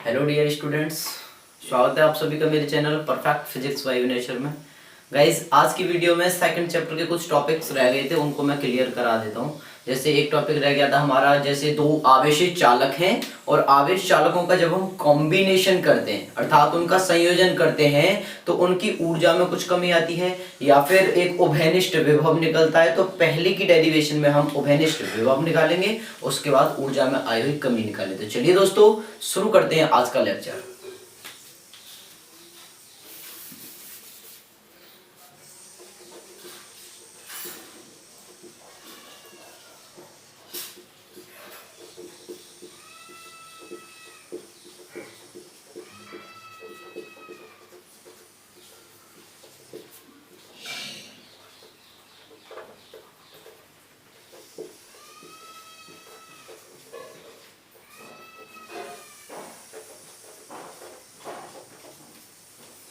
Hello dear students, स्वागत है आप सभी का मेरे channel perfect physics by nature में। गाइज, आज की वीडियो में सेकंड चैप्टर के कुछ टॉपिक्स रह गए थे, उनको मैं क्लियर करा देता हूँ। जैसे एक टॉपिक रह गया था हमारा, जैसे दो आवेशित चालक हैं और आवेश चालकों का जब हम कॉम्बिनेशन करते हैं अर्थात उनका संयोजन करते हैं तो उनकी ऊर्जा में कुछ कमी आती है या फिर एक उभयनिष्ठ विभव निकलता है। तो पहले की डेरिवेशन में हम उभयनिष्ठ विभव निकालेंगे, उसके बाद ऊर्जा में आई हुई कमी निकालेंगे। तो चलिए दोस्तों, शुरू करते हैं आज का लेक्चर।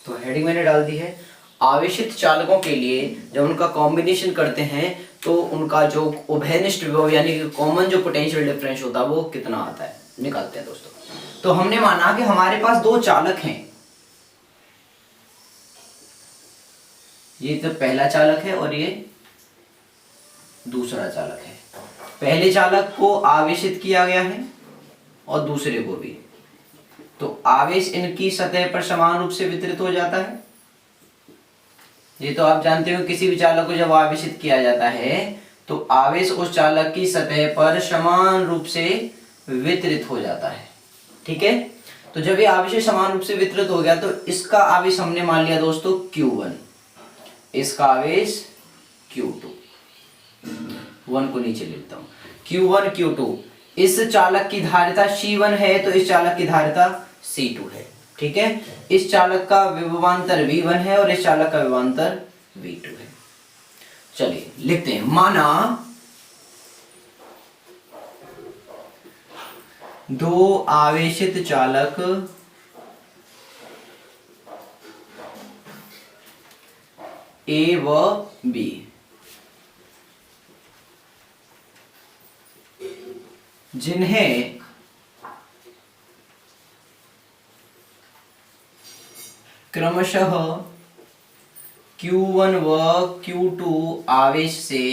तो हेडिंग मैंने डाल दी है, आवेशित चालकों के लिए जब उनका कॉम्बिनेशन करते हैं तो उनका जो उभयनिष्ठ विभव यानी कि कॉमन जो पोटेंशियल डिफरेंस होता है वो कितना आता है, निकालते हैं दोस्तों। तो हमने माना कि हमारे पास दो चालक हैं, ये तो पहला चालक है और ये दूसरा चालक है। पहले चालक को आवेशित किया गया है और दूसरे को भी, तो आवेश इनकी सतह पर समान रूप से वितरित हो जाता है। ये तो आप जानते हो, किसी भी चालक को जब आवेशित किया जाता है तो आवेश उस चालक की सतह पर समान रूप से वितरित हो जाता है। ठीक है, तो जब ये आवेश समान रूप से वितरित हो गया तो इसका आवेश हमने मान लिया दोस्तों Q1, इसका आवेश Q2। 1 को नीचे लिखता हूं, Q1 Q2। इस चालक की धारिता C1 है तो इस चालक की धारिता C2 है। ठीक है, इस चालक का विभवांतर V1 है और इस चालक का विभवांतर V2 है। चलिए लिखते हैं, माना दो आवेशित चालक A व B जिन्हें क्रमशः Q1 व Q2 आवेश से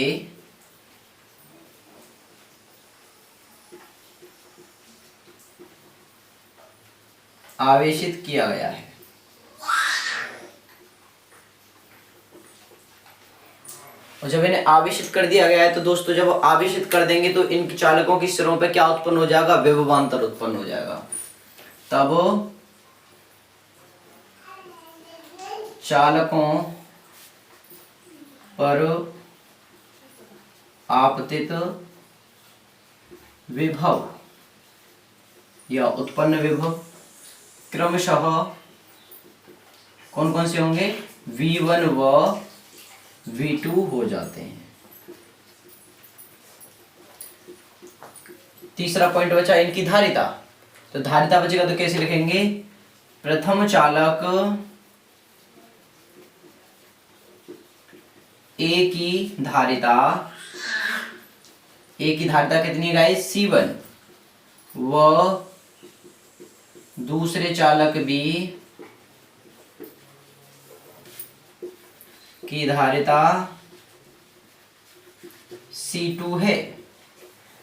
आवेशित किया गया है। और जब इन्हें आवेशित कर दिया गया है तो दोस्तों जब आवेशित कर देंगे तो इन चालकों के सिरों पे क्या उत्पन्न हो जाएगा, विभवांतर उत्पन्न हो जाएगा। तब चालकों पर आपतित विभव या उत्पन्न विभव क्रमशः कौन कौन से होंगे, V1 व V2 हो जाते हैं। तीसरा पॉइंट बचा इनकी धारिता। तो धारिता बचेगा तो कैसे लिखेंगे, प्रथम चालक A की धारिता कितनी है गाइस, C1 व दूसरे चालक B की धारिता C2 है।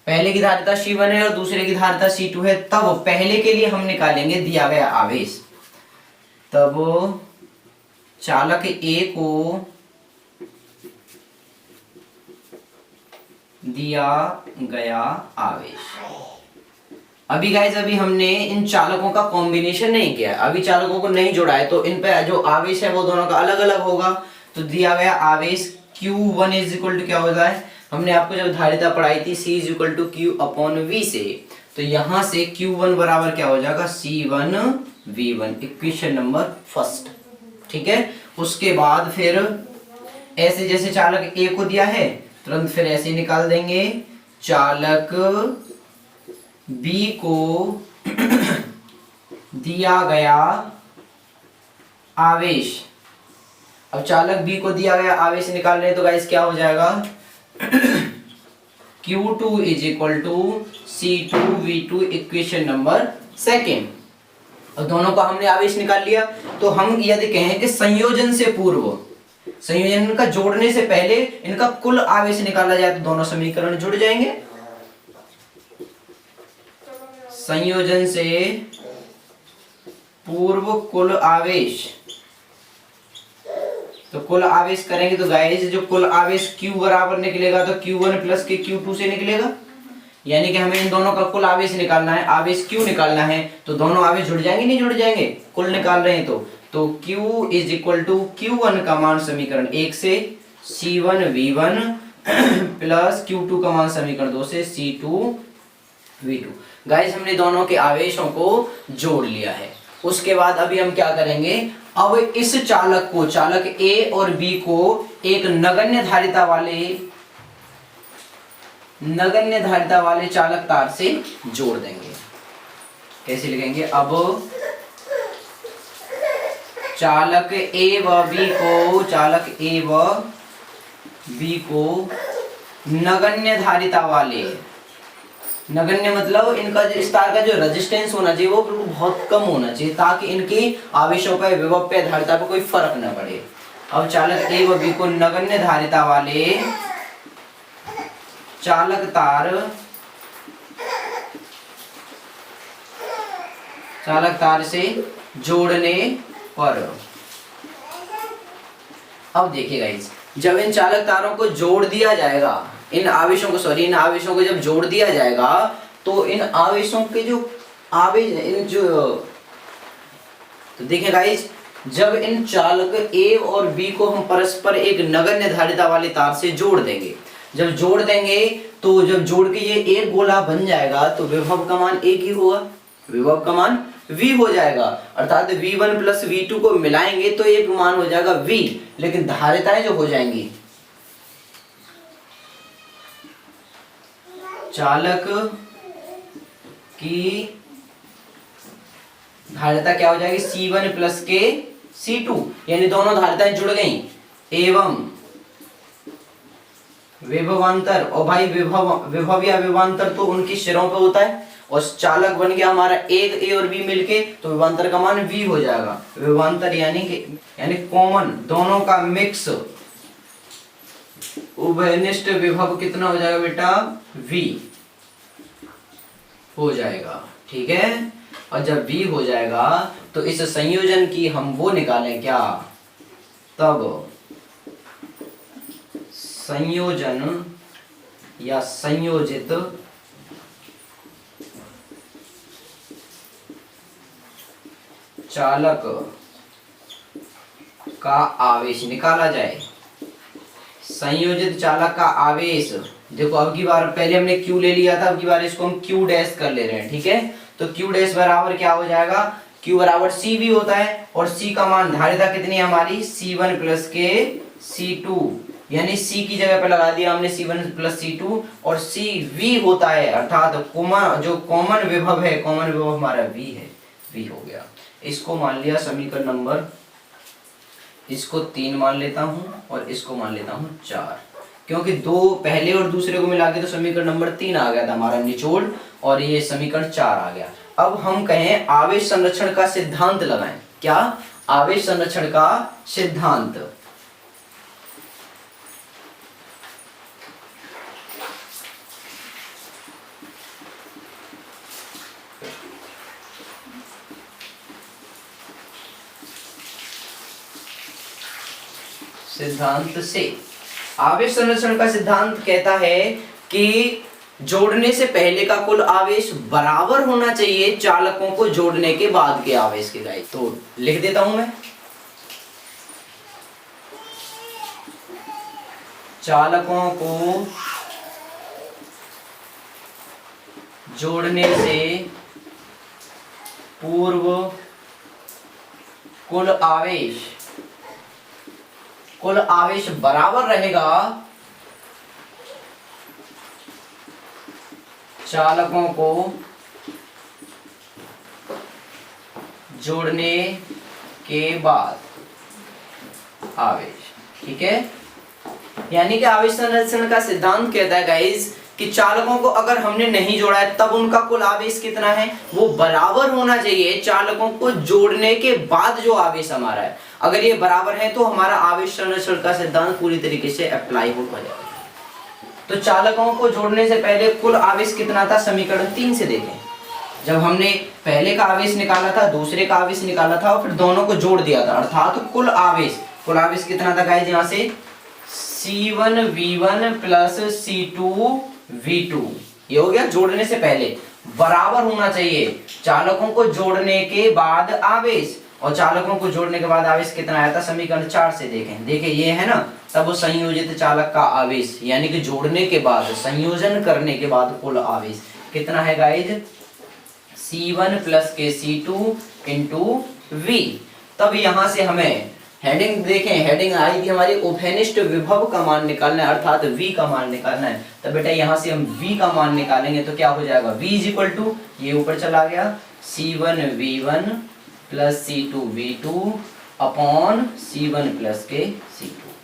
पहले की धारिता C1 है और दूसरे की धारिता C2 है। तब पहले के लिए हम निकालेंगे दिया गया आवेश। तब चालक A को दिया गया आवेश। अभी गाइस, अभी हमने इन चालकों का कॉम्बिनेशन नहीं किया है, अभी चालकों को नहीं जोड़ा है, तो इन पे जो आवेश है वो दोनों का अलग अलग होगा। तो दिया गया आवेश Q1 इज इक्वल टू क्या होता है, हमने आपको जब धारिता पढ़ाई थी C is equal to Q/V से, तो यहां से Q1 बराबर क्या हो जाएगा, C1V1, इक्वेशन नंबर फर्स्ट। ठीक है, उसके बाद फिर ऐसे जैसे चालक A को दिया है तुरंत फिर ऐसे निकाल देंगे, चालक B को दिया गया आवेश। अब चालक B को दिया गया आवेश निकाल रहे हैं तो गाइस क्या हो जाएगा, Q2 is equal to C2V2, equation number second. और दोनों का हमने आवेश निकाल लिया। तो हम यदि कहें कि संयोजन से पूर्व, संयोजन का जोड़ने से पहले इनका कुल आवेश निकाला जाए तो दोनों समीकरण जुड़ जाएंगे। संयोजन से पूर्व कुल आवेश, तो कुल आवेश करेंगे तो गाइस जो कुल आवेश Q बराबर निकलेगा तो Q1 प्लस के Q2 से निकलेगा। यानी कि हमें इन दोनों का कुल आवेश निकालना है, आवेश Q निकालना है, तो दोनों आवेश जुड़ जाएंगे नहीं जुड़ जाएंगे, कुल निकाल रहे हैं तो Q is equal to Q1 का मान समीकरण 1 से C1 V1 प्लस Q2 का मान समीकरण 2 से C2 V2। गाइस हमने दोनों के आवेशों को जोड़ लिया है। उसके बाद अभी हम क्या करेंगे, अब इस चालक को, चालक A और B को एक नगण्य धारिता वाले चालक तार से जोड़ देंगे। कैसे लिखेंगे, अब चालक A व B को नगण्य धारिता वाले, नगण्य मतलब इनका जो इस तार का जो रेजिस्टेंस होना चाहिए वो बिल्कुल बहुत कम होना चाहिए, ताकि इनकी आवेशों पर, विभव पे, धारिता पर कोई फर्क न पड़े। अब चालक A व B को नगण्य धारिता वाले चालक तार से जोड़ने पर, अब देखिए गाइस, जब इन चालक तारों को जोड़ दिया जाएगा, इन आवेशों को जब जोड़ दिया जाएगा तो इन आवेशों के जो आवेश तो देखिए गाइस, जब इन चालक A और B को हम परस्पर एक नगण्य धारिता वाले तार से जोड़ देंगे, जब जोड़ देंगे तो जब जोड़ के ये एक गोला बन जाएगा तो विभव का मान एक ही होगा, विभव का मान V हो जाएगा। अर्थात V1 प्लस V2 को मिलाएंगे तो एक मान हो जाएगा V, लेकिन धारिताएं जो हो जाएंगी, चालक की धारिता क्या हो जाएगी, C1 प्लस के C2, यानी दोनों धारिताएं जुड़ गई, एवं विभवांतर, और भाई विभव या विभवांतर तो उनकी सिरों पे होता है, और चालक बन गया हमारा एक A और B मिलके, तो विभवांतर का मान V हो जाएगा। विभवांतर यानी कॉमन, दोनों का मिक्स उभयनिष्ठ विभव कितना हो जाएगा बेटा, V हो जाएगा, ठीक है। और जब V हो जाएगा तो इस संयोजन की हम वो निकालें क्या, तब संयोजन या संयोजित चालक का आवेश निकाला जाए। संयोजित चालक का आवेश, देखो अब की बार पहले हमने Q ले लिया था, अब की बार इसको हम Q डैश कर ले रहे हैं, ठीक है। तो Q डैश बराबर क्या हो जाएगा, Q बराबर CV होता है, और C का मान, धारिता कितनी है हमारी, C1 प्लस के C2, यानी C की जगह पे लगा दिया हमने C1 प्लस C2, और CV होता है, अर्थात जो कॉमन विभव है, कॉमन विभव हमारा V है, V हो गया। इसको मान लिया समीकरण नंबर, इसको 3 मान लेता हूं और इसको मान लेता हूं 4, क्योंकि दो पहले और दूसरे को मिला के तो समीकरण नंबर 3 आ गया था हमारा निचोड़, और ये समीकरण 4 आ गया। अब हम कहें आवेश संरक्षण का सिद्धांत लगाएं, क्या, आवेश संरक्षण का सिद्धांत। सिद्धांत से आवेश संरक्षण का सिद्धांत कहता है कि जोड़ने से पहले का कुल आवेश बराबर होना चाहिए चालकों को जोड़ने के बाद के आवेश के गाइस। तो लिख देता हूं मैं, चालकों को जोड़ने से पूर्व कुल आवेश बराबर रहेगा चालकों को जोड़ने के बाद आवेश, ठीक है। यानी कि आवेश संरक्षण का सिद्धांत कहता है गाइस कि चालकों को अगर हमने नहीं जोड़ा है तब उनका कुल आवेश कितना है, वो बराबर होना चाहिए चालकों को जोड़ने के बाद जो आवेश हमारा है। अगर ये बराबर है तो हमारा आवेश संरक्षण का सिद्धांत पूरी तरीके से अप्लाई हो जाएगा। तो चालकों को जोड़ने से पहले कुल आवेश कितना था, समीकरण 3 से देखें। जब हमने पहले का आवेश निकाला था, दूसरे का आवेश निकाला था और फिर दोनों को जोड़ दिया था, अर्थात तो कुल आवेश कितना था गाइस, यहाँ से C1V1 प्लस C2V2 ये हो गया। जोड़ने से पहले बराबर होना चाहिए चालकों को जोड़ने के बाद आवेश, और चालकों को जोड़ने के बाद आवेश कितना आया था, समीकरण 4 से देखें। देखिए ये है ना, तब वो संयोजित चालक का आवेश यानी कि जोड़ने के बाद, संयोजन करने के बाद कुल आवेश कितना है गाइज, C1 प्लस के C2 इंटू V। तब यहां से हमें हेडिंग देखें, हेडिंग आई थी हमारी उभयनिष्ठ विभव का मान निकालना है, अर्थात V का मान निकालना है। तो बेटा यहां से हम V का मान निकालेंगे तो क्या हो जाएगा, V इज इक्वल टू, ये ऊपर चला गया, C1V1 plus C2V2 upon C1 plus के C2।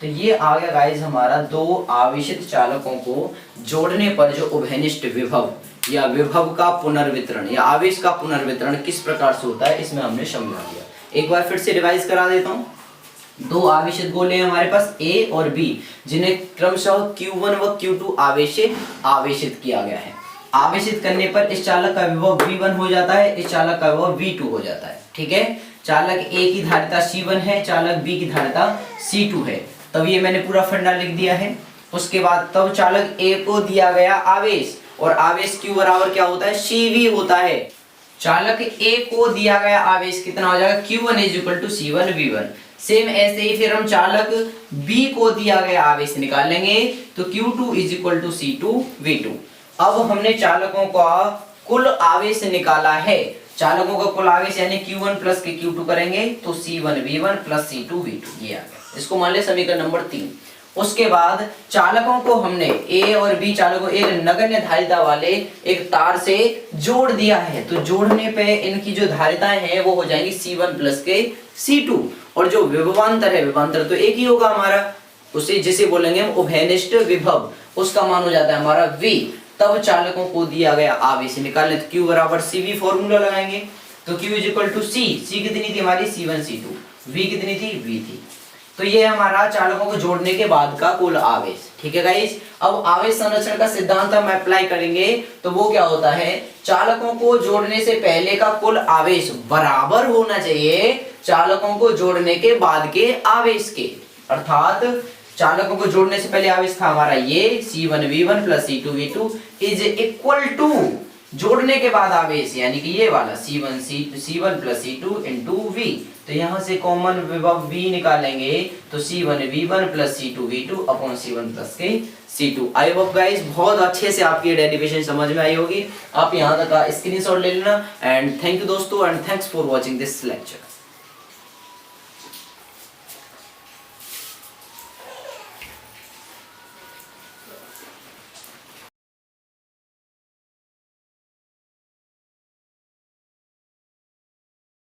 तो ये आ गया गाइज हमारा दो आवेशित चालकों को जोड़ने पर जो उभयनिष्ठ विभव या विभव का पुनर्वितरण या आवेश का पुनर्वितरण किस प्रकार से होता है, इसमें हमने समझा दिया। एक बार फिर से रिवाइज करा देता हूं। दो आवेशित गोले हैं हमारे पास A और B, जिन्हें क्रमशः Q1 व Q2 आवेश से आवेशित किया गया है। आवेशित करने पर इस चालक का विभव V1 हो जाता है, इस चालक का विभव V2 हो जाता है। ठीक है, चालक A की धारिता C1 है, चालक B की धारिता C2 है। तब ये मैंने पूरा फंडा लिख दिया है। उसके बाद तब चालक A को दिया गया आवेश, और आवेश Q बराबर क्या होता है, CV होता है। चालक A को दिया गया आवेश कितना हो जाएगा, Q1 is equal to C1V1। Same ऐसे ही फिर हम चालक B को दिया गया आवेश निकालेंगे तो Q2 is equal to C2V2। अब हमने चालकों का कुल आवेश निकाला है, चालकों का कुल आवेश यानी Q1 प्लस के Q2 करेंगे तो C1V1 प्लस C2V2 ये आ गया। इसको मान ले समीकरण नंबर 3। उसके बाद चालकों को हमने A और B चालकों एक नगण्य धारिता वाले एक तार से जोड़ दिया है, तो जोड़ने पे इनकी जो धारिताएं हैं वो हो जाएंगी C1 प्लस के C2, और जो विभवांतर है, विभवांतर तो एक ही होगा हमारा, उसे जिसे बोलेंगे हम उभयनिष्ठ विभव, उसका मान हो जाता है हमारा V। तब चालकों को दिया गया आवेश निकालने तो Q बराबर CV फॉर्मूला लगाएंगे तो Q is equal to C कितनी थी हमारी C1 C2, V कितनी थी V थी। तो ये हमारा चालकों को जोड़ने के बाद का कुल आवेश। ठीक है गाइस, अब आवेश संरक्षण का सिद्धांत हम अप्लाई करेंगे तो वो क्या होता है, चालकों को जोड़ने से पहले का कुल आवेश बराबर होना चाहिए चालकों को जोड़ने के बाद के आवेश के, अर्थात चालकों को जोड़ने से पहले आवेश था हमारा ये C1V1 plus C2V2 is equal to जोड़ने के बाद आवेश यानी कि ये वाला C1 plus C2 into V। तो यहाँ से कॉमन विभव V निकालेंगे तो C1V1 plus C2V2 upon C1 plus के C2। आई होप गाइस बहुत अच्छे से आपकी डेरिवेशन समझ में आई होगी। आप यहाँ तक का स्क्रीनशॉट ले लेना। एंड थैंक यू दोस्तों, and thanks for watching this lecture.